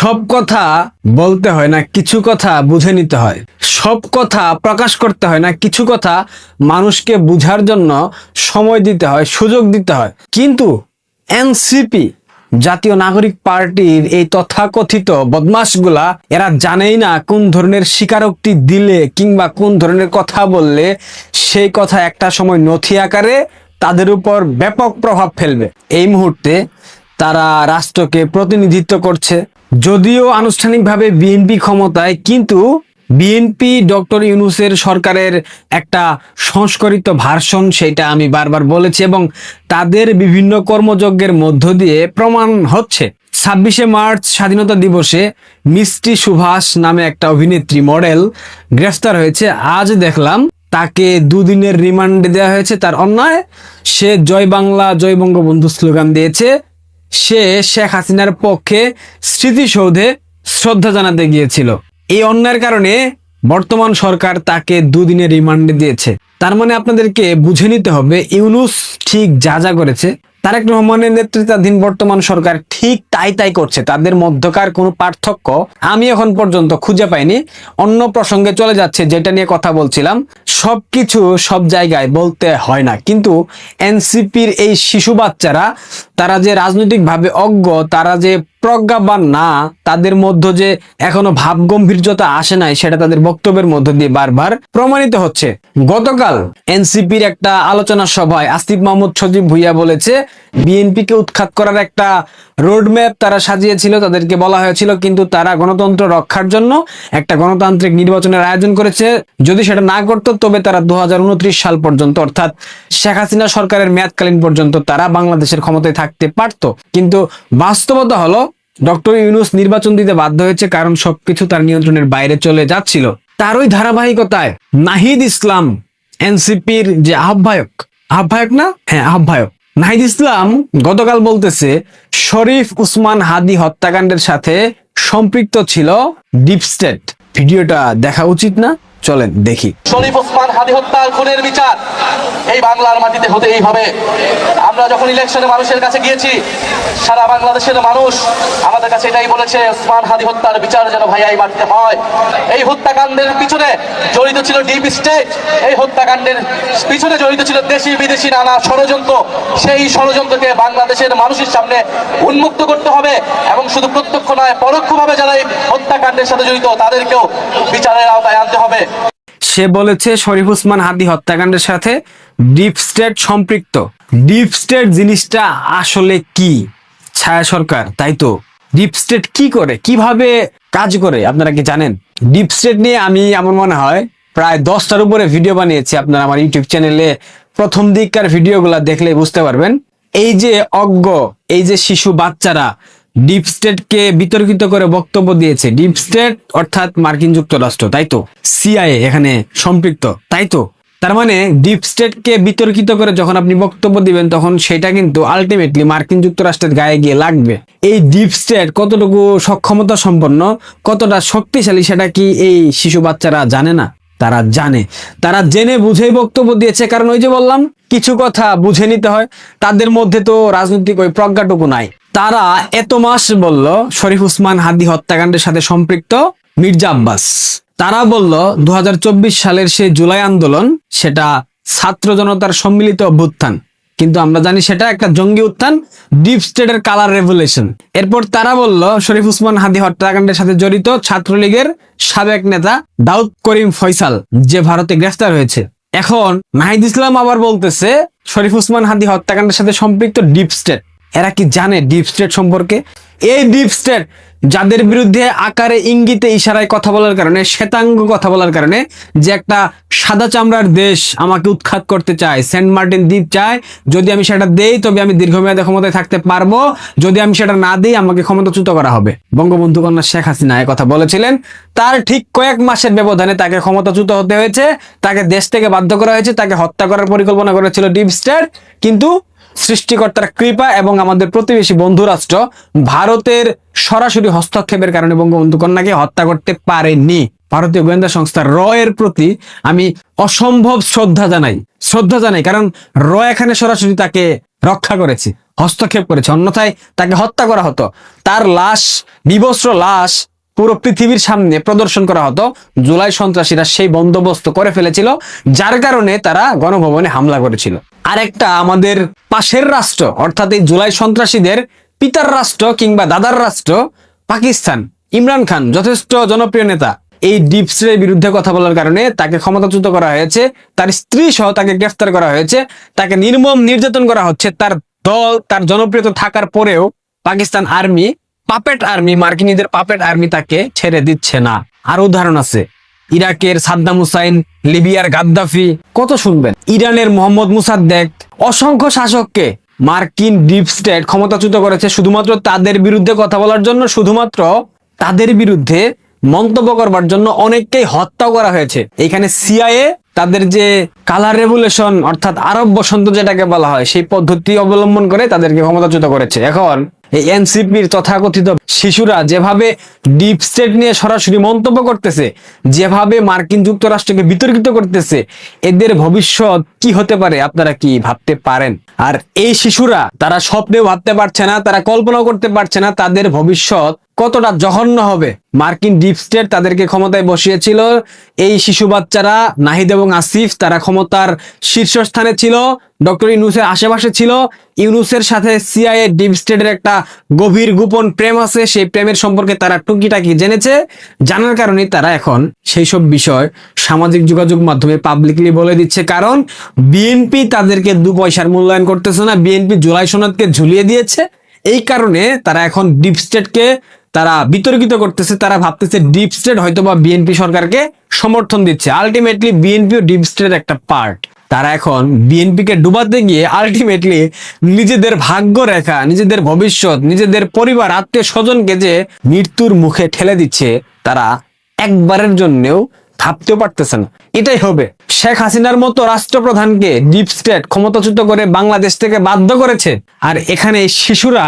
সব কথা বলতে হয় না, কিছু কথা বুঝে নিতে হয়। সব কথা প্রকাশ করতে হয় না, কিছু কথা মানুষকে বুঝার জন্য সময় দিতে হয়, সুযোগ দিতে হয়। কিন্তু এনসিপি জাতীয় নাগরিক পার্টির এই তথাকথিত বদমাশগুলা এরা জানেই না কোন ধরনের স্বীকারোক্তি দিলে কিংবা কোন ধরনের কথা বললে সেই কথা একটা সময় নথি আকারে তাদের উপর ব্যাপক প্রভাব ফেলবে। এই মুহূর্তে তারা রাষ্ট্রকে প্রতিনিধিত্ব করছে, যদিও আনুষ্ঠানিকভাবে বিএনপি ক্ষমতায়, কিন্তু বিএনপি ডক্টর ইউনূসের সরকারের একটা সংস্করিত ভার্সন, সেটা আমি বারবার বলেছি এবং তাদের বিভিন্ন কর্মযজ্ঞের মধ্য দিয়ে প্রমাণ হচ্ছে। 26শে মার্চ স্বাধীনতা দিবসে মিষ্টি সুভাষ নামে একটা অভিনেত্রী মডেল গ্রেফতার হয়েছে। আজ দেখলাম তাকে দুদিনের রিমান্ডে দেওয়া হয়েছে তার অন্যায়। সে জয় বাংলা জয় বঙ্গবন্ধু স্লোগান দিয়েছে। সে শেখ হাসিনার পক্ষে স্মৃতিসৌধে শ্রদ্ধা জানাতে গিয়েছিল। এই অন্যায়ের কারণে বর্তমান সরকার তাকে দুদিনের রিমান্ডে দিয়েছে। তার মানে আপনাদেরকে বুঝে নিতে হবে ইউনূস ঠিক যা যা করেছে, তারেক রহমানের নেতৃত্বাধীন বর্তমান সরকার ঠিক তাই করছে। তাদের মধ্যকার কোনো পার্থক্য আমি এখন পর্যন্ত খুঁজে পাইনি। অন্য প্রসঙ্গে চলে যাচ্ছে, যেটা নিয়ে কথা বলছিলাম। সবকিছু সব জায়গায় বলতে হয় না, কিন্তু এনসিপির এই শিশু বাচ্চারা, তারা যে রাজনৈতিকভাবে অজ্ঞ, তারা যে প্রজ্ঞাবান না, তাদের মধ্যে যে এখনো ভাব গম্ভীর্যতা আসে নাই, সেটা তাদের বক্তব্যের মধ্য দিয়ে বারবার প্রমাণিত হচ্ছে। গতকাল এনসিপির একটা আলোচনা সভায় আসিফ মাহমুদ সজীব ভুইয়া বলেছে বিএনপিকে উৎখাত করার একটা রোডম্যাপ তারা সাজিয়েছিল, তাদেরকে বলা হয়েছিল, কিন্তু তারা গণতন্ত্র রক্ষার জন্য একটা গণতান্ত্রিক নির্বাচনের আয়োজন করেছে। যদি সেটা না করতো তবে তারা 2029 সাল পর্যন্ত, অর্থাৎ শেখ হাসিনা সরকারের মেয়াদকালীন পর্যন্ত তারা বাংলাদেশের ক্ষমতায় থাকতে পারতো। কিন্তু বাস্তবতা হলো ডক্টর ইউনূস নির্বাচন দিতে বাধ্য হয়েছে, কারণ সবকিছু তার নিয়ন্ত্রণের বাইরে চলে যাচ্ছিল। তার ওই ধারাবাহিকতায় নাহিদ ইসলাম, এনসিপির যে আহ্বায়ক নাহিদ ইসলাম গতকাল বলতেছে শরীফ উসমান হাদি হত্যাকাণ্ডের সাথে সম্পৃক্ত ছিল ডিপ স্টেট। ভিডিওটা দেখা উচিত না? চলেন দেখি। শরীফ ওসমান হাদি হত্যার খুনের বিচার এই বাংলার মাটিতে হতেই হবে। আমরা যখন ইলেকশনে মানুষের কাছে গিয়েছি, সারা বাংলাদেশের মানুষ আমাদের কাছে এটাই বলেছে, ওসমান হাদি হত্যার বিচার যেন ভাইয়া এই মাটিতে হয়। এই হত্যাকাণ্ডের পিছনে জড়িত ছিল ডিপ স্টেট, এই হত্যাকাণ্ডের পিছনে জড়িত ছিল দেশি বিদেশি নানা ষড়যন্ত্র। সেই ষড়যন্ত্রকে বাংলাদেশের মানুষের সামনে উন্মুক্ত করতে হবে এবং শুধু প্রত্যক্ষ নয়, পরোক্ষভাবে যারা এই হত্যাকাণ্ডের সাথে জড়িত তাদেরকেও বিচারের আওতায় আনতে হবে। সে বলেছে শরীফ উসমান হাদি হত্যাকাণ্ডের সাথে ডিপ স্টেট সম্পৃক্ত। ডিপ স্টেট জিনিসটা আসলে কি? ছায়া সরকার, তাই তো? ডিপ স্টেট কি করে, কিভাবে কাজ করে আপনারা কি জানেন? ডিপ স্টেট নিয়ে আমি, আমার মনে হয়, প্রায় 10টার উপরে ভিডিও বানিয়েছি। আপনারা আমার ইউটিউব চ্যানেলে প্রথম দিককার ভিডিওগুলা দেখলে বুঝতে পারবেন। এই যে অজ্ঞ, এই যে শিশু বাচ্চারা ডিপ স্টেটকে বিতর্কিত করে বক্তব্য দিয়েছে। ডিপ স্টেট অর্থাৎ মার্কিন যুক্তরাষ্ট্র, তাই তো? সিআইএ এখানে সম্পৃক্ত, তাই তো? তার মানে ডিপ স্টেটকে বিতর্কিত করে যখন আপনি বক্তব্য দিবেন, তখন সেটা কিন্তু আলটিমেটলি মার্কিন যুক্তরাষ্ট্রের গায়ে গিয়ে লাগবে। এই ডিপ স্টেট কতটুকু সক্ষমতা সম্পন্ন, কতটা শক্তিশালী, সেটা কি এই শিশু বাচ্চারা জানে না? তারা জানে, তারা জেনে বুঝেই বক্তব্য দিয়েছে। কারণ ওই যে বললাম, কিছু কথা বুঝে নিতে হয়। তাদের মধ্যে তো রাজনৈতিক ওই প্রজ্ঞাটুকু নাই। তারা এত মাস বলল শরীফ উসমান হাদি হত্যাকাণ্ডের সাথে সম্পৃক্ত মির্জা আব্বাস। তারা বলল 2024 সালের সেই জুলাই আন্দোলন সেটা ছাত্র জনতার সম্মিলিত অভ্যুত্থান, কিন্তু আমরা জানি সেটা একটা জঙ্গি উত্থান, ডিপ স্টেটের কালার রেভলিউশন। এরপর তারা বলল শরীফ উসমান হাদি হত্যাকাণ্ডের সাথে জড়িত ছাত্রলীগের সাবেক নেতা দাউদ করিম ফয়সাল, যে ভারতে গ্রেফতার হয়েছে। এখন নাহিদ ইসলাম আবার বলতেছে শরীফ উসমান হাদি হত্যাকাণ্ডের সাথে সম্পৃক্ত ডিপ স্টেট। এরা কি জানে ডিপ স্টেট সম্পর্কে? এই ডিপ স্টেট যাদের বিরুদ্ধে আকারে ইঙ্গিতে ইশারায় কথা বলার কারণে, শ্বেতাঙ্গ কথা বলার কারণে, যে একটা সাদা চামড়ার দেশ আমাকে উৎখাত করতে চায়, সেন্ট মার্টিন দ্বীপ চায়, যদি আমি সেটা দেই তবে আমি দীর্ঘমেয়াদে ক্ষমতায় থাকতে পারবো, যদি আমি সেটা না দিই আমাকে ক্ষমতাচ্যুত করা হবে। বঙ্গবন্ধু কন্যা শেখ হাসিনা কথা বলেছিলেন। তার ঠিক কয়েক মাসের ব্যবধানে তাকে ক্ষমতাচ্যুত হতে হয়েছে, তাকে দেশ থেকে বাধ্য করা হয়েছে, তাকে হত্যা করার পরিকল্পনা করেছিল ডিপ স্টেট। কিন্তু সৃষ্টিকর্তার কৃপা এবং আমাদের প্রতিবেশী বন্ধু রাষ্ট্র ভারতের সরাসরি হস্তক্ষেপের কারণে বঙ্গবন্ধু কন্যাকে হত্যা করতে পারেনি। ভারতীয় গোয়েন্দা সংস্থা র এর প্রতি আমি অসম্ভব শ্রদ্ধা জানাই, কারণ র এখানে সরাসরি তাকে রক্ষা করেছে। হস্তক্ষেপ করেছে, অন্যথায় তাকে হত্যা করা হতো। তার লাশ, বিবস্ত্র লাশ পুরো পৃথিবীর সামনে প্রদর্শন করা হতো। জুলাই সন্ত্রাসীরা সেই বন্দোবস্ত করে ফেলেছিল, যার কারণে তারা গণভবনে হামলা করেছিল। আরেকটা আমাদের পাশের রাষ্ট্র, অর্থাৎ এই জুলাই সন্ত্রাসীদের পিতার রাষ্ট্র কিংবা দাদার রাষ্ট্র পাকিস্তান, ইমরান খান যথেষ্ট জনপ্রিয় নেতা। এই ডিপ স্টেটের বিরুদ্ধে কথা বলার কারণে তাকে ক্ষমতাচ্যুত করা হয়েছে, তার স্ত্রী সহ তাকে গ্রেফতার করা হয়েছে, তাকে নির্মম নির্যাতন করা হচ্ছে। তার দল, তার জনপ্রিয়তা থাকার পরেও পাকিস্তান আর্মি, পাপেট আর্মি, মার্কিনীদের পাপেট আর্মি তাকে ছেড়ে দিচ্ছে না। আর উদাহরণ আছে, ইরাকের সাদ্দাম হুসাইন, লিবিয়ার গাদ্দাফি, কত শুনবেন, ইরানের মোহাম্মদ মুসাদ্দেক, অসংখ্য শাসককে মার্কিন ডিপ স্টেট ক্ষমতাচ্যুত করেছে শুধুমাত্র তাদের বিরুদ্ধে কথা বলার জন্য, শুধুমাত্র তাদের বিরুদ্ধে মন্তব্য করবার জন্য। অনেককেই হত্যা করা হয়েছে। এখানে সিআইএ তাদের যে কালার রেভুলেশন অর্থাৎ আরব বসন্ত যেটাকে বলা হয়, সেই পদ্ধতি অবলম্বন করে তাদেরকে ক্ষমতাচ্যুত করেছে। এখন এই এনসিপির তথাকথিত শিশুরা যেভাবে ডিপ স্টেট নিয়ে সরাসরি মন্তব্য করতেছে, যেভাবে মার্কিন যুক্তরাষ্ট্রকে বিতর্কিত করতেছে, এদের ভবিষ্যৎ কি হতে পারে আপনারা কি ভাবতে পারেন? আর এই শিশুরা তারা স্বপ্নেও ভাবতে পারছে না, তারা কল্পনাও করতে পারছে না তাদের ভবিষ্যৎ কতটা জঘন্য হবে। মার্কিন ডিপ স্টেট তাদেরকে ক্ষমতায় বসিয়েছিল। এই শিশু বাচ্চারা নাহিদ এবং আসিফ তারা ক্ষমতার শীর্ষস্থানে ছিল, ডক্টর ইউনূসের আশেপাশে ছিল। ইউনূসের সাথে সিআইএ ডিপ স্টেটের একটা গভীর গোপন প্রেম আছে, সেই প্রেমের সম্পর্কে তারা টুকিটাকি জেনেছে। জানার কারণে তারা এখন সেই সব বিষয় সামাজিক যোগাযোগ মাধ্যমে পাবলিকলি বলে দিচ্ছে, কারণ বিএনপি তাদেরকে 2 পয়সার মূল্যায়ন করতেছে না। বিএনপি জুলাই সনদকে ঝুলিয়ে দিয়েছে, এই কারণে তারা এখন ডিপ স্টেটকে তারা বিতর্কিত করতেছে। তারা ভাবতেছে ডিপ স্টেট হয়তোবা বিএনপি সরকারকে সমর্থন দিচ্ছে। আলটিমেটলি বিএনপিও ডিপ স্টেটের একটা পার্ট। তারা এখন বিএনপিকে ডুবাতে গিয়ে আলটিমেটলি নিজেদের ভাগ্য রেখা, নিজেদের ভবিষ্যৎ, নিজেদের পরিবার, আত্মীয় স্বজনকে যে মৃত্যুর মুখে ঠেলে দিচ্ছে, তারা একবারের জন্যও ভাবতেও পারতেছে না এটাই হবে। শেখ হাসিনার মতো রাষ্ট্রপ্রধানকে ডিপ স্টেট ক্ষমতাচ্যুত করে বাংলাদেশ থেকে বাধ্য করেছে। আর এখানে শিশুরা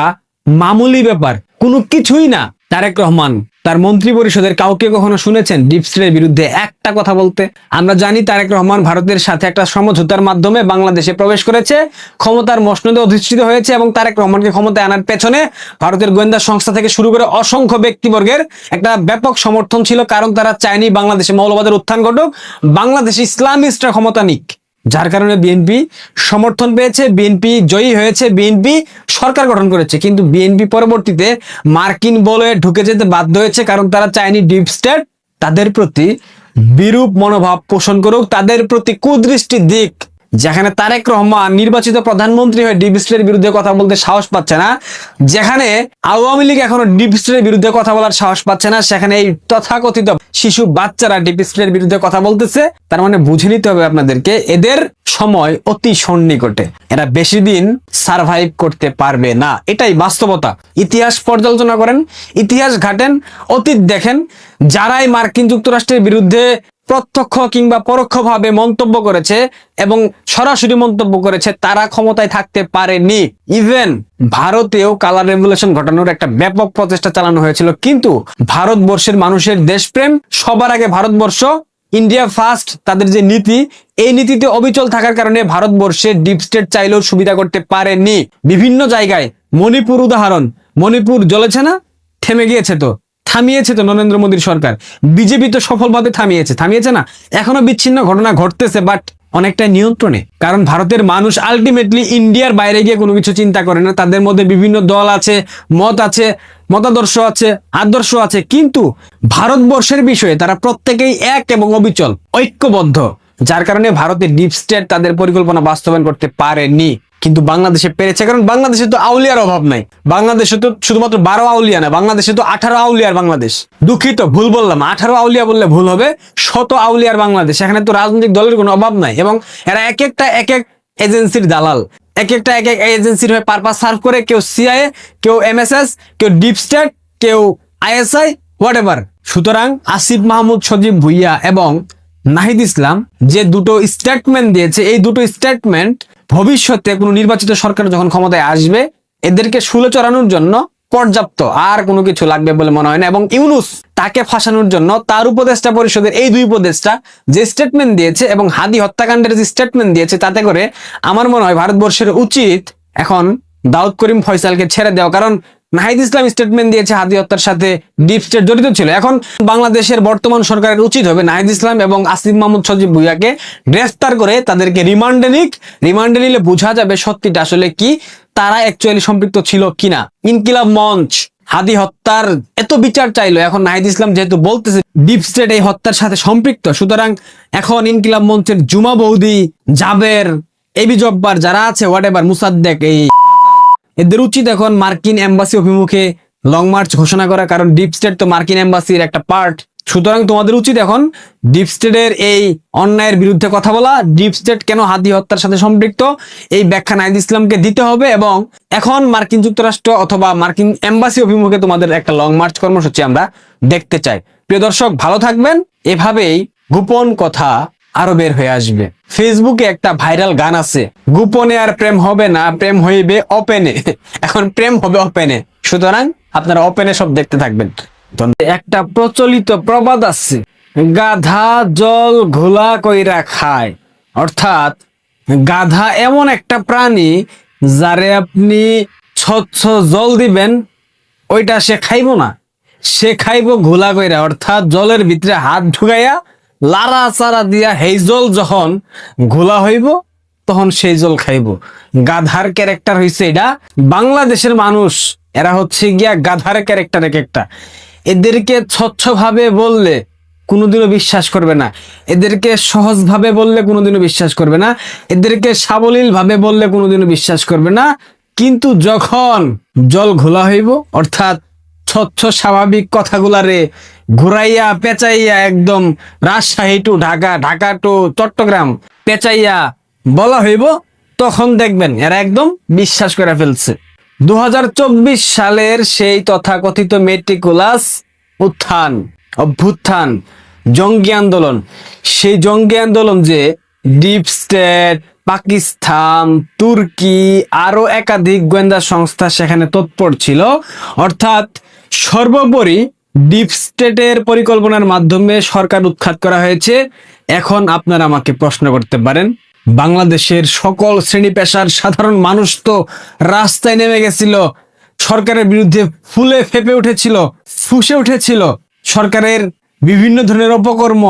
মামুলি ব্যাপার, কোনো কিছুই না। তারেক রহমান তার মন্ত্রী পরিষদের কাউকে কখনো শুনেছেন ডিপ স্টেটের বিরুদ্ধে একটা কথা বলতে? আমরা জানি তারেক রহমান ভারতের সাথে একটা সমঝোতার মাধ্যমে বাংলাদেশে প্রবেশ করেছে, ক্ষমতার মসনদে অধিষ্ঠিত হয়েছে, এবং তারেক রহমানকে ক্ষমতায় আনার পেছনে ভারতের গোয়েন্দা সংস্থা থেকে শুরু করে অসংখ্য ব্যক্তিবর্গের একটা ব্যাপক সমর্থন ছিল, কারণ তারা চায়নি বাংলাদেশে মৌলবাদের উত্থান ঘটুক, বাংলাদেশে ইসলামিস্টরা ক্ষমতা নিক। যার কারণে বিএনপি সমর্থন পেয়েছে, বিএনপি জয়ী হয়েছে, বিএনপি সরকার গঠন করেছে। কিন্তু বিএনপি পরবর্তীতে মার্কিন বলে ঢুকে যেতে বাধ্য হয়েছে, কারণ তারা চায়নি ডিপ স্টেট তাদের প্রতি বিরূপ মনোভাব পোষণ করুক, তাদের প্রতি কুদৃষ্টি দিক। যেখানে তারেক রহমান নির্বাচিত প্রধানমন্ত্রী হয়ে ডিপ স্টেটের বিরুদ্ধে কথা বলতে সাহস পাচ্ছে না, যেখানে আওয়ামী লীগ এখনো ডিপ স্টেটের বিরুদ্ধে কথা বলার সাহস পাচ্ছে না, সেখানে এই তথাকথিত শিশু বাচ্চারা ডিপ স্টেটের বিরুদ্ধে কথা বলতেছে। তার মানে বুঝে নিতে হবে আপনাদেরকে, এদের সময় অতি সন্নিকটে, এরা বেশি দিন সার্ভাইভ করতে পারবে না, এটাই বাস্তবতা। ইতিহাস পর্যালোচনা করেন, ইতিহাস ঘাটেন, অতীত দেখেন। যারাই মার্কিন যুক্তরাষ্ট্রের বিরুদ্ধে প্রত্যক্ষ কিংবা পরোক্ষভাবে মন্তব্য করেছে এবং সরাসরি মন্তব্য করেছে, তারা ক্ষমতায় থাকতে পারেনি। ইভেন ভারতেও কালার রেভলিউশন ঘটানোর একটা ব্যাপক প্রচেষ্টা চালানো হয়েছিল, কিন্তু ভারতবর্ষের মানুষের দেশপ্রেম, সবার আগে ভারতবর্ষ, ইন্ডিয়া ফার্স্ট, তাদের যে নীতি, এই নীতিতে অবিচল থাকার কারণে ভারতবর্ষে ডিপ স্টেট চাইলেও সুবিধা করতে পারেনি। বিভিন্ন জায়গায়, মণিপুর উদাহরণ, মণিপুর জ্বলেছে না, থেমে গিয়েছে তো, থামিয়েছে তো নরেন্দ্র মোদীর সরকার, বিজেপি তো সফলভাবে থামিয়েছে না, এখনো বিচ্ছিন্ন ঘটনা ঘটতেছে, বাট অনেকটা নিয়ন্ত্রণে। কারণ ভারতের মানুষ আলটিমেটলি ইন্ডিয়ার বাইরে গিয়ে কোনো কিছু চিন্তা করে না। তাদের মধ্যে বিভিন্ন দল আছে, মত আছে, মতাদর্শ আছে, আদর্শ আছে, কিন্তু ভারতবর্ষের বিষয়ে তারা প্রত্যেকেই এক এবং অবিচল, ঐক্যবদ্ধ। যার কারণে ভারতের ডিপ স্টেট তাদের পরিকল্পনা বাস্তবায়ন করতে পারেনি। কিন্তু বাংলাদেশে পেরেছে, কারণ বাংলাদেশে তো আউলিয়ার অভাব নাই। বাংলাদেশে তো শুধুমাত্র 12 আউলিয়া না, বাংলাদেশে তো 18 আউলিয়ার বাংলাদেশ। দুঃখিত, ভুল বললাম, 18 আউলিয়া বললে ভুল হবে, 100 আউলিয়ার বাংলাদেশ। এখানে তো রাজনৈতিক দলের কোনো অভাব নাই, এবং এরা এক এক এজেন্সির দালাল, এক এক এজেন্সির হয়ে পারপাস সার্ভ করে। কেউ সিআইএ, কেউ এমএসএস, কেউ ডিপ স্টেট, কেউ আইএসআই, হোয়াটএভার। সুতরাং আসিফ মাহমুদ, সজীব ভুইয়া এবং নাহিদ ইসলাম যে দুটো স্টেটমেন্ট দিয়েছে, এই দুটো স্টেটমেন্ট ভবিষ্যতে কোনো নির্বাচিত সরকার যখন ক্ষমতায় আসবে, এদেরকে শুলে চড়ানোর জন্য পর্যাপ্ত, আর কোনো কিছু লাগবে বলে মনে হয় না। এবং ইউনূস, তাকে ফাঁসানোর জন্য তার উপদেষ্টা পরিষদের এই 2 উপদেষ্টা যে স্টেটমেন্ট দিয়েছে এবং হাদি হত্যাকাণ্ডের যে স্টেটমেন্ট দিয়েছে, তাতে করে আমার মনে হয় ভারতবর্ষের উচিত এখন দাউদ করিম ফয়সালকে ছেড়ে দেওয়া। কারণ নাহিদ ইসলাম স্টেটমেন্ট দিয়েছে হাদি হত্যার সাথে ডিপ স্টেট জড়িত ছিল। এখন বাংলাদেশের বর্তমান সরকারের উচিত হবে নাহিদ ইসলাম এবং আসিফ মাহমুদ সজীব ভুঁইয়াকে গ্রেফতার করে তাদেরকে রিমান্ডে নিলে বোঝা যাবে সত্যিটা আসলে কি, তারা অ্যাকচুয়ালি সম্পৃক্ত ছিল কিনা। ইনকিলাব মঞ্চ হাদি হত্যার এত বিচার চাইলো, এখন নাহিদ ইসলাম যেহেতু বলতেছে ডিপ স্টেট এই হত্যার সাথে সম্পৃক্ত, সুতরাং এখন ইনকিলাব মঞ্চের জুমা বৌদি, জাবের, এবি জব্বার যারা আছে হোয়াটএভার, মুসাদ্দেক, এই এদের উচিত এখন মার্কিন এম্বাসি অভিমুখে লং মার্চ ঘোষণা করা, কারণ ডিপ স্টেট তো মার্কিন এম্বাসির একটা পার্ট। সুতরাং তোমাদের উচিত এখন ডিপ স্টেটের এই অন্যায়ের বিরুদ্ধে কথা বলা, ডিপ স্টেট কেন হাদি হত্যার সাথে সম্পৃক্ত এই ব্যাখ্যা নাহিদ ইসলামকে দিতে হবে। এবং এখন মার্কিন যুক্তরাষ্ট্র অথবা মার্কিন এম্বাসি অভিমুখে তোমাদের একটা লং মার্চ কর্মসূচি আমরা দেখতে চাই। প্রিয় দর্শক, ভালো থাকবেন। এভাবেই গোপন কথা আরো বের হয়ে আসবে। ফেসবুকে একটা ভাইরাল গান আছে, গোপনে আর প্রেম হবে না, প্রেম হইবে ওপেনে। এখন প্রেম হবে ওপেনে, সুতরাং আপনারা ওপেনে সব দেখতে থাকবেন। একটা প্রচলিত প্রবাদ আছে, গাধা জল ঘোলা কইরা খায়। অর্থাৎ গাধা এমন একটা প্রাণী যারে আপনি স্বচ্ছ জল দিবেন ওইটা সে খাইবো না, সে খাইবো ঘোলা কইরা। অর্থাৎ জলের ভিতরে হাত ঢুকাইয়া লাড়া চারা দিয়া সেই জল যখন ঘোলা হইব তখন সেই জল খাইব। গাধার ক্যারেক্টার হইছে এটা। বাংলাদেশের মানুষ এরা হচ্ছে গিয়া গাধার ক্যারেক্টার এক একটা। এদেরকে স্বচ্ছভাবে বললে কোনোদিনও বিশ্বাস করবে না, এদেরকে সহজভাবে বললে কোনোদিনও বিশ্বাস করবে না, এদেরকে সাবলীল ভাবে বললে কোনোদিনও বিশ্বাস করবে না। কিন্তু যখন জল ঘোলা হইব, অর্থাৎ স্বচ্ছ স্বাভাবিক কথাগুলারে ঘুরাইয়া পেঁচাইয়া একদম রাজশাহী টু ঢাকা, ঢাকা টু চট্টগ্রাম পেঁচাইয়া বলা হইব, তখন দেখবেন এরা একদম বিশ্বাস করে ফেলছে। 2024 সালের সেই তথাকথিত মেটিকুলাস উত্থান, অভ্যুত্থান, জঙ্গি আন্দোলন, সেই জঙ্গি আন্দোলন যে ডিপ স্টেট, পাকিস্তান, তুর্কি আরো একাধিক গোয়েন্দা সংস্থা সেখানে তৎপর ছিল। অর্থাৎ সর্বোপরি ডিপ স্টেটের পরিকল্পনার মাধ্যমে সরকার উৎখাত করা হয়েছে। এখন আপনারা আমাকে প্রশ্ন করতে পারেন, বাংলাদেশের সকল শ্রেণী পেশার সাধারণ মানুষ তো রাস্তায় নেমে গেছিল, সরকারের বিরুদ্ধে ফুলে ফেপে উঠেছিল, ফুঁসে উঠেছিল। সরকারের বিভিন্ন ধরনের অপকর্ম,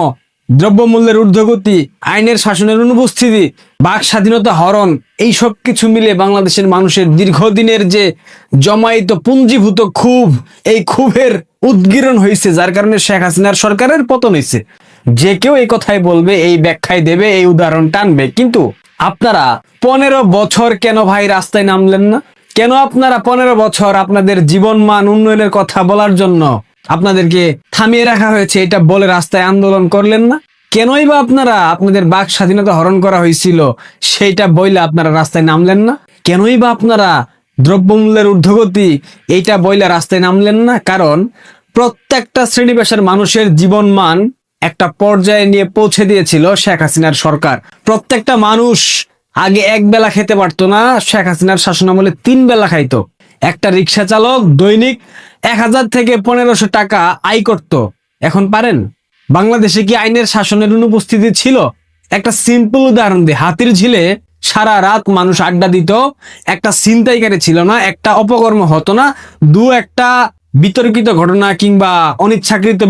দ্রব্যমূল্যের ঊর্ধ্বগতি, আইনের শাসনের অনুপস্থিতি, বাক স্বাধীনতা হরণ, এই সব কিছু মিলে বাংলাদেশের মানুষের দীর্ঘদিনের যে জমায়িত পুঞ্জীভূত ক্ষোভ, এই ক্ষোভের উদ্গীরণ হয়েছে, যার কারণে শেখ হাসিনার সরকারের পতন হয়েছে। যে কেউ এই কথাই বলবে, এই ব্যাখ্যায় দেবে, এই উদাহরণ টানবে। কিন্তু আপনারা 15 বছর কেন ভাই রাস্তায় নামলেন না? কেন আপনারা 15 বছর আপনাদের জীবন মান উন্নয়নের কথা বলার জন্য আপনাদেরকে থামিয়ে রাখা হয়েছে, এটা বলে রাস্তায় আন্দোলন করলেন না? কেনই বা আপনারা আপনাদের বাক স্বাধীনতা হরণ করা হয়েছিল সেইটা বইলে আপনারা রাস্তায় নামলেন না? কেনই বা আপনারা দ্রব্যমূল্যের ঊর্ধ্বগতি এইটা বইলে রাস্তায় নামলেন না? কারণ প্রত্যেকটা শ্রেণী পেশার মানুষের জীবন মান একটা পর্যায়ে নিয়ে পৌঁছে দিয়েছিল শেখ হাসিনার সরকার। প্রত্যেকটা মানুষ আগে এক বেলা খেতে পারতো না, শেখ হাসিনার শাসনামলে 3 বেলা খাইতো। একটা রিক্সা চালক দৈনিক 1000 থেকে 1500 টাকা আয় করত, এখন পারেন? বাংলাদেশে কি আইনের শাসনের অনুপস্থিতি ছিল? একটা সিম্পল উদাহরণ দিই, হাতির ঝিলে সারা রাত মানুষ আড্ডা দিত, একটা ছিনতাইকারী ছিল না, একটা অপকর্ম হতো না, একটা বিতর্কিত ঘটনা কিংবা অনিচ্ছাকৃত